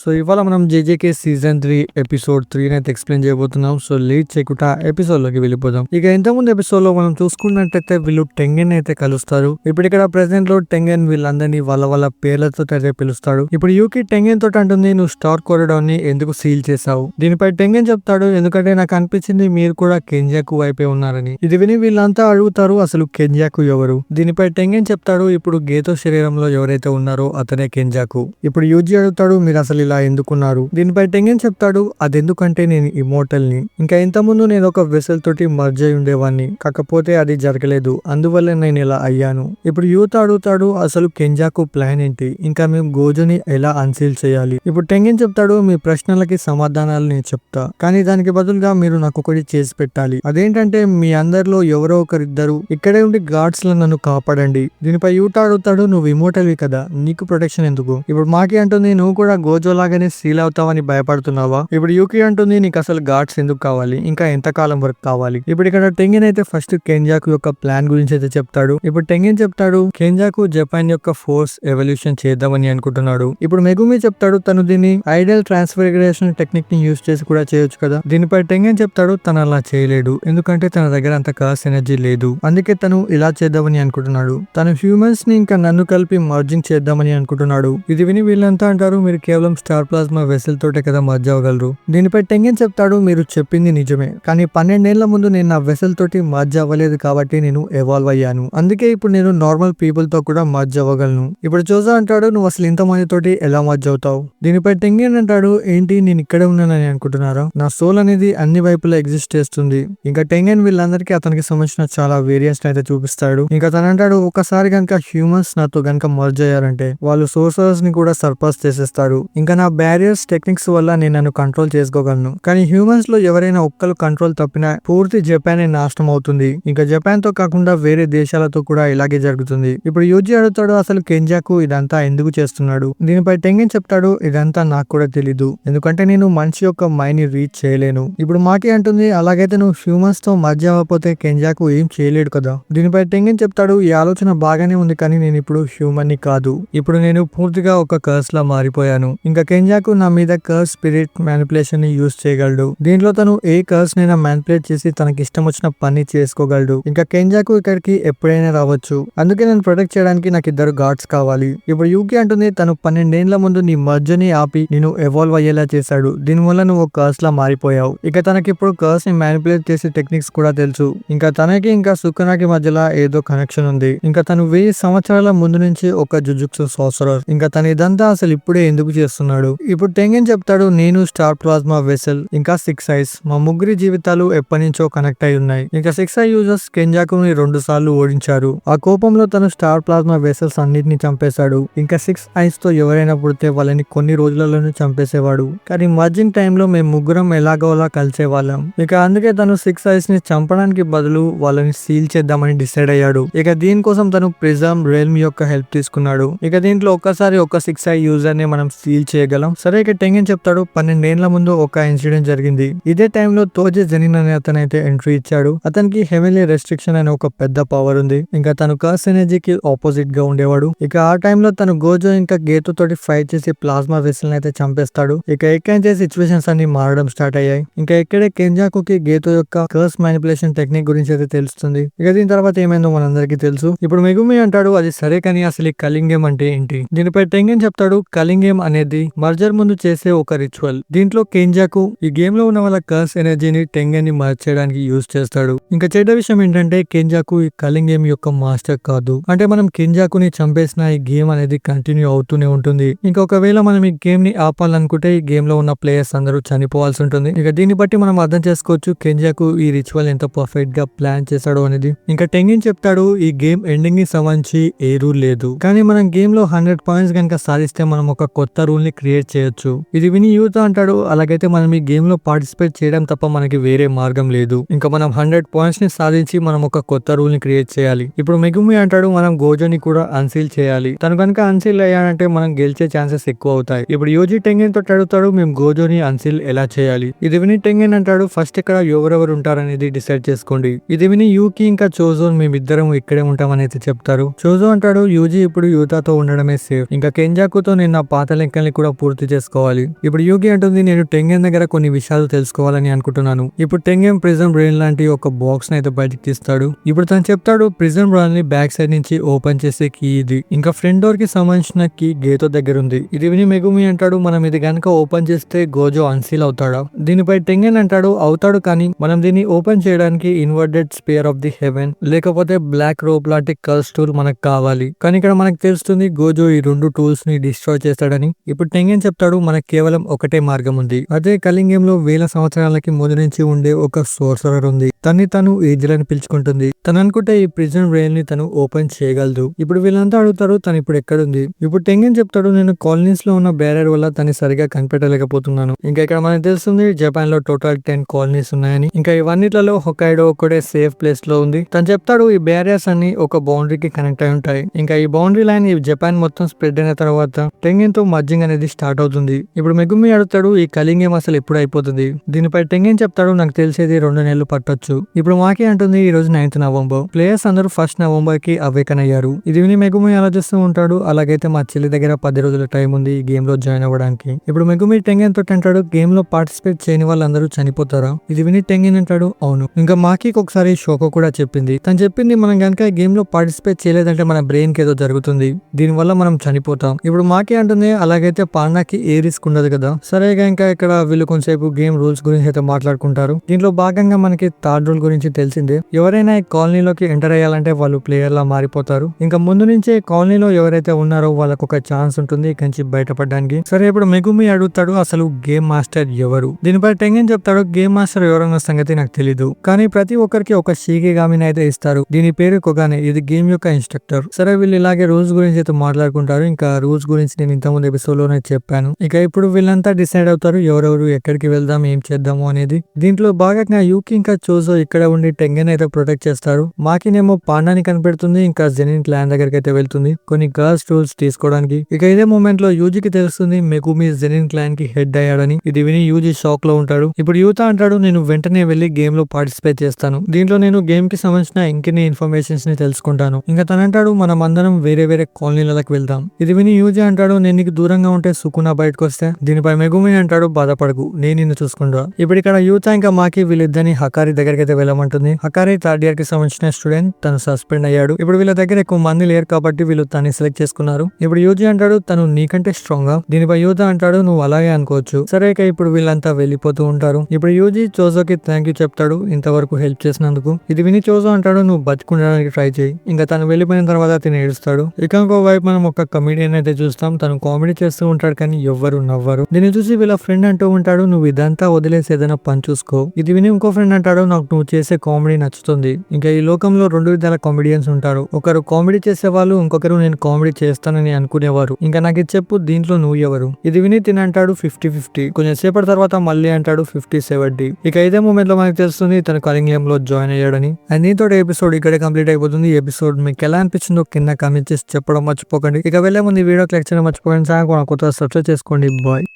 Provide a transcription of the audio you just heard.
So ఇవాళ మనం జేజేకే season 3 episode 3 అయితే ఎక్స్ప్లెయిన్ చేయబోతున్నాం. సో లేట్ చేయకుండా ఎపిసోడ్ లోకి వెళ్ళిపోదాం. ఇక ఇంతకుముందు ఎపిసోడ్ లో మనం చూసుకున్నట్టయితే వీళ్ళు టెంగెన్ అయితే కలుస్తారు. ఇప్పుడు ఇక్కడ ప్రెసెంట్ లో టెంగెన్ వీళ్ళందరినీ వాళ్ళ పేర్లతో అయితే పిలుస్తాడు. ఇప్పుడు యూకి టెంగెన్ తోటి అంటుంది, నువ్వు స్టార్ కారిడార్ ని ఎందుకు సీల్ చేసావు? దీనిపై టెంగెన్ చెప్తాడు, ఎందుకంటే నాకు అనిపించింది మీరు కూడా కెంజాకు వైపే ఉన్నారని. ఇది విని వీళ్ళంతా అడుగుతారు, అసలు కెంజాకు ఎవరు? దీనిపై టెంగెన్ చెప్తాడు, ఇప్పుడు గేతో శరీరంలో ఎవరైతే ఉన్నారో అతనే కెంజాకు. ఇప్పుడు యూజీ అడుగుతాడు, మీరు అసలు ఇలా ఎందుకున్నారు? దీనిపై టెంగెన్ చెప్తాడు, అది ఎందుకంటే నేను ఇమోర్టల్ ని. ఇంకా ఇంతకుముందు నేను ఒక వెసల్ తోటి మర్జ్ అయి ఉండేవాడిని, కాకపోతే అది జరగలేదు, అందువల్ల నేను ఇలా అయ్యాను. ఇప్పుడు యూత్ అడుగుతాడు, అసలు కెంజాకు ప్లాన్ ఏంటి? ఇంకా మేము గోజుని ఎలా అన్సీల్ చేయాలి? ఇప్పుడు టెంగెన్ చెప్తాడు, మీ ప్రశ్నలకి సమాధానాలు నేను చెప్తా, కానీ దానికి బదులుగా మీరు నాకు ఒకటి చేసి పెట్టాలి. అదేంటంటే మీ అందరిలో ఎవరో ఒకరిద్దరు ఇక్కడే ఉండి గార్డ్స్ లో నన్ను కాపాడండి. దీనిపై యూత్ అడుగుతాడు, నువ్వు ఇమోర్టల్వి కదా, నీకు ప్రొటెక్షన్ ఎందుకు? ఇప్పుడు మాకి అంటుంది, నువ్వు కూడా గోజో లాగానే సీల్ అవుతావని భయపడుతున్నావా? ఇప్పుడు యూకి అంటుంది, నీకు అసలు గార్డ్స్ ఎందుకు కావాలి, ఇంకా ఎంతకాలం వరకు కావాలి? ఇప్పుడు ఇక్కడ టెంగెన్ అయితే ఫస్ట్ కెంజాకు యొక్క ప్లాన్ గురించి అయితే చెప్తాడు. ఇప్పుడు టెంగెన్ చెప్తాడు, కెంజాకు జపాన్ యొక్క ఫోర్స్ ఎవల్యూషన్ చేద్దామని అనుకుంటున్నాడు. ఇప్పుడు మెగుమి చెప్తాడు, తను దీన్ని ఐడల్ ట్రాన్స్ఫిగరేషన్ టెక్నిక్ ని యూజ్ చేసి కూడా చేయొచ్చు కదా. దీనిపై టెంగెన్ చెప్తాడు, తను అలా చేయలేడు, ఎందుకంటే తన దగ్గర అంత కర్స్ ఎనర్జీ లేదు, అందుకే తను ఇలా చేద్దామని అనుకుంటున్నాడు. తను హ్యూమన్స్ ని ఇంకా నన్ను కలిపి మర్జింగ్ చేద్దామని అనుకుంటున్నాడు. ఇది విని వీళ్ళంతా అంటారు, మీరు కేవలం స్టార్ ప్లాస్మా వెసల్ తోటే కదా మర్జ్ అవ్వగలరు. దీనిపై టెంగెన్ చెప్తాడు, మీరు చెప్పింది నిజమే, కానీ 12 ఏళ్ల ముందు నేను నా వెసల్ తోటి మర్జ్ అవ్వలేదు కాబట్టి నేను ఎవాల్వ్ అయ్యాను, అందుకే ఇప్పుడు నేను నార్మల్ పీపుల్ తో కూడా మర్జ్ అవ్వగలను. ఇప్పుడు జోజో అంటాడు, నువ్వు అసలు ఇంతమంది తోటి ఎలా మర్జ్ అవుతావు? దీనిపై టెంగెన్ అంటాడు, ఏంటి నేను ఇక్కడే ఉన్నానని అనుకుంటున్నారా? నా సోల్ అనేది అన్ని వైపులా ఎగ్జిస్ట్ చేస్తుంది. ఇంకా టెంగెన్ వీళ్ళందరికీ అతనికి సంబంధించిన చాలా వేరియంట్స్ అయితే చూపిస్తాడు. ఇంకా తను అంటాడు, ఒకసారి కనుక హ్యూమన్స్ నాతో కనుక మర్జ్ అయ్యారంటే వాళ్ళు సోర్సర్స్ ని కూడా సర్పాస్ చేసేస్తాడు. ఇంకా నా బ్యారియర్స్ టెక్నిక్స్ వల్ల నేను నన్ను కంట్రోల్ చేసుకోగలను, కానీ హ్యూమన్స్ లో ఎవరైనా ఒక్కరు కంట్రోల్ తప్పినా పూర్తి జపాన్ నాశనం అవుతుంది. ఇంకా జపాన్ తో కాకుండా వేరే దేశాలతో కూడా ఇలాగే జరుగుతుంది. ఇప్పుడు యూజీ అడుగుతాడు, అసలు కెంజాకు ఇదంతా ఎందుకు చేస్తున్నాడు? దీనిపై టెంగెన్ చెప్తాడు, ఇదంతా నాకు కూడా తెలీదు, ఎందుకంటే నేను మనిషి యొక్క మైండ్ ని రీచ్ చేయలేను. ఇప్పుడు మాకి అంటుంది, అలాగైతే నువ్వు హ్యూమన్స్ తో మధ్య అవ్వకపోతే కెంజాకు ఏం చేయలేడు కదా. దీనిపై టెంగెన్ చెప్తాడు, ఈ ఆలోచన బాగానే ఉంది, కానీ నేను ఇప్పుడు హ్యూమన్ ని కాదు, ఇప్పుడు నేను పూర్తిగా ఒక కర్స్ లా మారిపోయాను. ఇంకా కెంజాకు నా మీద కర్స్ స్పిరిట్ మ్యానిపులేషన్ ని యూజ్ చేయగలడు. దీంట్లో తను ఏ కర్స్ నైనా మ్యానిపులేట్ చేసి తనకి ఇష్టం వచ్చిన పని చేసుకోగలడు. ఇంకా కెంజాకు ఇక్కడికి ఎప్పుడైనా రావచ్చు, అందుకే నేను ప్రొటెక్ట్ చేయడానికి నాకు ఇద్దరు గార్డ్స్ కావాలి. ఇప్పుడు యూకి అంటుంది, తను 12 ఏళ్ల ముందు నీ మర్జని ఆపి నేను ఎవాల్వ్ అయ్యేలా చేశాడు, దీనివల్ల నువ్వు కర్స్ లా మారిపోయావు. ఇక తనకి ఇప్పుడు కర్స్ ని మ్యానిపులేట్ చేసే టెక్నిక్స్ కూడా తెలుసు. ఇంకా తనకి ఇంకా సుకనాకి మధ్యలో ఏదో కనెక్షన్ ఉంది. ఇంకా తను 1000 సంవత్సరాల ముందు నుంచి ఒక జుజుట్సు సార్సరర్. ఇంకా తను ఇదంతా అసలు ఇప్పుడే ఎందుకు చేస్తున్నాడు? ఇప్పుడు టెంగెన్ చెప్తాడు, నేను స్టార్ ప్లాస్మా వెసల్ ఇంకా 6 ఐస్ మా ముగ్గురి జీవితాలు ఎప్పటి నుంచో కనెక్ట్ అయి ఉన్నాయి. ఇంకా 6 ఐ యూజర్స్ కెంజాకుని 2 సార్లు ఓడించారు. ఆ కోపంలో తను స్టార్ ప్లాస్మా వెసల్స్ అన్నిటిని చంపేశాడు. ఇంకా 6 ఐస్ తో ఎవరైనా పుడితే వాళ్ళని కొన్ని రోజులలోనే చంపేసేవాడు, కానీ మర్జింగ్ టైంలో మేము ముగ్గురం ఎలాగోలా కలిసేవాళ్ళం. ఇక అందుకే తను 6 ఐస్ ని చంపడానికి బదులు వాళ్ళని సీల్ చేద్దామని డిసైడ్ అయ్యాడు. ఇక దీనికోసం తను ప్రిజమ్ రెల్మ్ యొక్క హెల్ప్ తీసుకున్నాడు. ఇక దీంట్లో ఒక్కసారి ఒక 6 ఐ యూజర్ ని మనం సీల్ చేయగలం. సరే, ఇక టెంగెన్ చెప్తాడు, 12 ఏళ్ల ముందు ఒక ఇన్సిడెంట్ జరిగింది. ఇదే టైంలో తోజే జెనిన్ అనే అతనైతే ఎంట్రీ ఇచ్చాడు. అతనికి హెవెన్లీ రెస్ట్రిక్షన్ అనే ఒక పెద్ద పవర్ ఉంది. ఇంకా తను కర్స్ ఎనర్జీకి ఆపోజిట్ గా ఉండేవాడు. ఇక ఆ టైంలో తను గోజో ఇంకా గేతో తోటి ఫైట్ చేసి ప్లాస్మా వెసల్ అయితే చంపేస్తాడు. ఇక ఎక్కడి సిచ్యువేషన్స్ అన్ని మారడం స్టార్ట్ అయ్యాయి. ఇంకా ఇక్కడే కెంజాకుకి గేతో యొక్క కర్స్ మ్యానిపులేషన్ టెక్నిక్ గురించి అయితే తెలుస్తుంది. ఇక దీని తర్వాత ఏమైందో మనందరికీ తెలుసు. ఇప్పుడు మెగుమి అంటాడు, అది సరే, కానీ అసలు ఈ కలింగేమ్ అంటే ఏంటి? దీనిపై టెంగెన్ చెప్తాడు, కలింగేమ్ అనేది మర్జర్ ముందు చేసే ఒక రిచువల్. దీంట్లో కెంజాకు ఈ గేమ్ లో ఉన్న వాళ్ళ కర్స్ ఎనర్జీని టెంగెన్ ని మర్జ్ చేయడానికి యూజ్ చేస్తాడు. ఇంకా చెడ్డ విషయం ఏంటంటే కెంజాకు ఈ కలింగేమ్ యొక్క మాస్టర్ కాదు. అంటే మనం కెంజాకుని చంపేసిన ఈ గేమ్ అనేది కంటిన్యూ అవుతూనే ఉంటుంది. ఇంకా ఒకవేళ మనం ఈ గేమ్ ని ఆపాలనుకుంటే ఈ గేమ్ లో ఉన్న ప్లేయర్స్ అందరూ చనిపోవాల్సి ఉంటుంది. ఇక దీన్ని బట్టి మనం అర్థం చేసుకోవచ్చు కెంజాకు ఈ రిచువల్ ఎంత పర్ఫెక్ట్ గా ప్లాన్ చేశాడు అనేది. ఇంకా టెంగెన్ చెప్తాడు, ఈ గేమ్ ఎండింగ్ ని సంబంధించి ఏ రూల్ లేదు, కానీ మనం గేమ్ లో 100 పాయింట్స్ కనుక సాధిస్తే మనం ఒక కొత్త రూల్ ని క్రియేట్ చేయొచ్చు. ఇది విని యూత్ అంటాడు, అలాగైతే మనం ఈ గేమ్ లో పార్టిసిపేట్ చేయడం తప్ప మనకి వేరే మార్గం లేదు. ఇంకా మనం 100 పాయింట్స్ ని సాధించి మనం ఒక కొత్త రూల్ ని క్రియేట్ చేయాలి. ఇప్పుడు మెగుమి అంటాడు, మనం గోజోని కూడా అన్సీల్ చేయాలి. తను కనుక అన్సీల్ అయ్యాడంటే మనం గెలిచే ఛాన్సెస్ ఎక్కువ అవుతాయి. ఇప్పుడు యూజీ టెంగెన్ తోటి అడుగుతాడు, మేము గోజోని అన్సీల్ ఎలా చేయాలి? ఇది విని టెంగెన్ అంటాడు, ఫస్ట్ ఇక్కడ ఎవరెవరు ఉంటారనేది డిసైడ్ చేసుకోండి. ఇది విని యూకి ఇంకా చోజో మేమిద్దరం ఇక్కడే ఉంటామని అయితే చెప్తారు. చోజో అంటాడు, యూజీ ఇప్పుడు యూతాతో ఉండడమే సేఫ్. ఇంకా కెంజాకుతో నేను నా పాత లెక్కల్ని కూడా కూడా పూర్తి చేసుకోవాలి. ఇప్పుడు యూకి అంటుంది నేను టెంగెన్ దగ్గర కొన్ని విషయాలు తెలుసుకోవాలని అనుకుంటున్నాను. ఇప్పుడు టెంగెన్ ప్రిజన్ బ్రెయిన్ లాంటి ఒక బాక్స్ ని అయితే బయటకు తీస్తాడు. ఇప్పుడు తను చెప్తాడు ప్రిజన్ బ్రెయిన్ ని బ్యాక్ సైడ్ నుంచి ఓపెన్ చేసే కీ ఇది. ఇంకా ఫ్రంట్ డోర్ కి సంబంధించిన కీ గేతో దగ్గర ఉంది. ఇది విని మెగుమి అంటాడు మనం ఇది గనక ఓపెన్ చేస్తే గోజో అన్సీల్ అవుతాడా? దీనిపై టెంగెన్ అంటాడు అవుతాడు, కానీ మనం దీన్ని ఓపెన్ చేయడానికి inverted spear of the haven లేకపోతే బ్లాక్ రోప్ లాంటి కర్స్ టూల్ మనకు కావాలి. కానీ ఇక్కడ మనకు తెలుస్తుంది గోజో ఈ రెండు టూల్స్ ని డిస్ట్రాయ్ చేస్తాడని. ఇప్పుడు టెంగెన్ చెప్తాడు మనకు కేవలం ఒకటే మార్గం ఉంది. అదే కలింగం లో వేల సంవత్సరాలకి ముందు నుంచి ఉండే ఒక సోర్సరర్ ఉంది. తన్ని తను ఏజిల్ అని పిలుచుకుంటుంది. తను అనుకుంటే ఈ ప్రిజన్ బ్రెయిన్ ని తను ఓపెన్ చేయగలదు. ఇప్పుడు వీళ్ళంతా అడుగుతారు తను ఇప్పుడు ఎక్కడుంది. ఇప్పుడు టెంగెన్ చెప్తాడు నేను కాలనీస్ లో ఉన్న బ్యారియర్ వల్ల తను సరిగా కనిపెట్టలేకపోతున్నాను. ఇంకా ఇక్కడ మనకు తెలుస్తుంది జపాన్ లో టోటల్ 10 కాలనీస్ ఉన్నాయని. ఇంకా ఇవన్నిట్లలో హొకైడో ఒకటే సేఫ్ ప్లేస్ లో ఉంది. తను చెప్తాడు ఈ బ్యారియర్స్ అన్ని ఒక బౌండరీకి కనెక్ట్ అయి ఉంటాయి. ఇంకా ఈ బౌండరీ లైన్ ఈ జపాన్ మొత్తం స్ప్రెడ్ అయిన తర్వాత టెంగెన్ తో మర్జింగ్ అనేది స్టార్ట్ అవుతుంది. ఇప్పుడు మెగుమి అడుగుతాడు ఈ కలింగం అసలు ఎప్పుడు అయిపోతుంది. దీనిపై టెంగెన్ చెప్తాడు నాకు తెలిసేది 2 నెలలు పట్టొచ్చు. ఇప్పుడు మాకి అంటుంది ఈ రోజు 9th నవంబర్. ప్లేయర్స్ అందరూ 1st నవంబర్ కి అవేకన్ అయ్యారు. ఇది విని మెగుమి ఆలోచిస్తూ ఉంటాడు అలాగైతే మా చెల్లి దగ్గర 10 రోజుల టైం ఉంది ఈ గేమ్ లో జాయిన్ అవ్వడానికి. ఇప్పుడు మెగుమి టెంగెన్ తోటి అంటాడు గేమ్ లో పార్టిసిపేట్ చేయని వాళ్ళందరూ చనిపోతారా? ఇది విని టెంగెన్ అంటాడు అవును. ఇంకా మాకి ఒకసారి షోకో కూడా చెప్పింది. తను చెప్పింది మనం గనక గేమ్ లో పార్టిసిపేట్ చేయలేదంటే మన బ్రెయిన్ కి ఏదో జరుగుతుంది, దీని వల్ల మనం చనిపోతాం. ఇప్పుడు మాకి అంటుంది అలాగైతే పాండాకి ఏ రిస్క్ ఉండదు కదా. సరేగా ఇంకా ఇక్కడ వీళ్ళు కొంతసేపు గేమ్ రూల్స్ గురించి అయితే మాట్లాడుకుంటారు. దీంట్లో భాగంగా మనకి థర్డ్ రూల్ గురించి తెలిసిందే. ఎవరైనా ఈ కాలనీలోకి ఎంటర్ అయ్యాలంటే వాళ్ళు ప్లేయర్ లా మారిపోతారు. ఇంకా ముందు నుంచే కాలనీలో ఎవరైతే ఉన్నారో వాళ్ళకు ఒక ఛాన్స్ ఉంటుంది ఇక్కడి నుంచి బయటపడడానికి. సరే ఇప్పుడు మెగుమి అడుగుతాడు అసలు గేమ్ మాస్టర్ ఎవరు? దీనిపై టెంగెన్ చెప్తాడు గేమ్ మాస్టర్ ఎవరన్న సంగతి నాకు తెలీదు, కానీ ప్రతి ఒక్కరికి ఒక షీగేగామిని అయితే ఇస్తారు. దీని పేరు కొగానే, ఇది గేమ్ యొక్క ఇన్స్ట్రక్టర్. సరే వీళ్ళు ఇలాగే రూల్స్ గురించి అయితే మాట్లాడుకుంటారు. ఇంకా రూల్స్ గురించి నేను ఇంతకుముందు ఎపిసోడ్ లోనే చెప్పాను. ఇక ఇప్పుడు వీళ్ళంతా డిసైడ్ అవుతారు ఎవరెవరు ఎక్కడికి వెళ్దాం ఏం చేద్దాము అనేది. దీంట్లో భాగంగా యూకి ఇంకా చోజో ఇక్కడ ఉండి టెంగెన్ అయితే ప్రొటెక్ట్ చేస్తారు. మాకినేమో పాండాని కనిపెడుతుంది. ఇంకా జెనిన్ క్లాన్ దగ్గరికి అయితే వెళ్తుంది కొన్ని గర్ల్స్ టూల్స్ తీసుకోవడానికి. ఇక ఇదే మూమెంట్ లో యూజికి తెలుస్తుంది మెగుమి జెనిన్ క్లాన్ కి హెడ్ అయ్యాడని. ఇది విని యూజీ షాక్ లో ఉంటాడు. ఇప్పుడు యూతా అంటాడు నేను వెంటనే వెళ్లి గేమ్ లో పార్టిసిపేట్ చేస్తాను. దీంట్లో నేను గేమ్ కి సంబంధించిన ఇంకెన్ని ఇన్ఫర్మేషన్స్ ని తెలుసుకుంటాను. ఇంకా తనంటాడు మనం అందరం వేరే వేరే కాలనీలకు వెళ్దాం. ఇది విని యూజీ అంటాడు నేను నీకు దూరంగా ఉంటే సుకునా బయటకు వస్తే. దీనిపై మెగుమి అంటాడు బాధపడకు నేను నిన్ను చూసుకుంటా. ఇప్పుడు ఇక్కడ యూతా ఇంకా మాకి వీళ్ళిద్దరిని హకారి దగ్గరికి అయితే వెళ్ళమంటుంది. హకారి 3rd ఇయర్ కి సంబంధించిన స్టూడెంట్, తను సస్పెండ్ అయ్యాడు. ఇప్పుడు వీళ్ళ దగ్గర ఎక్కువ మంది లేరు కాబట్టి వీళ్ళు తన్ని సెలెక్ట్ చేసుకున్నారు. ఇప్పుడు యూజీ అంటాడు తను నీకంటే స్ట్రాంగ్ గా. దీనిపై యూతా అంటాడు నువ్వు అలాగే అనుకోవచ్చు. సరే ఇక ఇప్పుడు వీళ్ళంతా వెళ్ళిపోతూ ఉంటారు. ఇప్పుడు యూజీ చోజోకి థ్యాంక్ యూ చెప్తాడు ఇంతవరకు హెల్ప్ చేసినందుకు. ఇది విని చోజో అంటాడు నువ్వు బతుకుండడానికి ట్రై చేయి. ఇంకా తను వెళ్ళిపోయిన తర్వాత తిని ఏడుస్తాడు. ఇక ఇంకో వైపు మనం ఒక కమెడియన్ అయితే చూస్తాం. తను కామెడీ చేస్తూ ఉంటాడు కానీ ఎవ్వరు నవ్వరు. దీన్ని చూసి వీళ్ళ ఫ్రెండ్ అంటూ ఉంటాడు నువ్వు ఇదంతా వదిలేసి ఏదైనా పని చూసుకో. ఇది విని ఇంకో ఫ్రెండ్ అంటాడు నాకు నువ్వు చేసే కామెడీ నచ్చుతుంది. ఇంకా ఈ లోకంలో 2 విధాల కామెడియన్స్ ఉంటారు. ఒకరు కామెడీ చేసేవాళ్ళు, ఇంకొకరు నేను కామెడీ చేస్తానని అనుకునేవారు. ఇంకా నాకు ఇది చెప్పు దీంట్లో నువ్వు ఎవరు? ఇది విని తినంటాడు 50-50. కొంచెం సేపటి తర్వాత మళ్ళీ అంటాడు 50-70. ఇక ఇదే మూమెంట్ లో మనకు తెలుస్తుంది తను కలింగం లో జాయిన్ అయ్యాడని. అండ్ దీంతో ఎపిసోడ్ ఇక్కడే కంప్లీట్ అయిపోతుంది. ఈ ఎపిసోడ్ మీకు ఎలా అనిపించిందో కింద కామెంట్ చేసి చెప్పడం మర్చిపోకండి. ఇక వెళ్ళే ముందు ఈ వీడియో క్లిక్ చేయడం మర్చిపోకండి. కొత్త సబ్స్క్రైబ్ చేసుకోండి. బాయ్.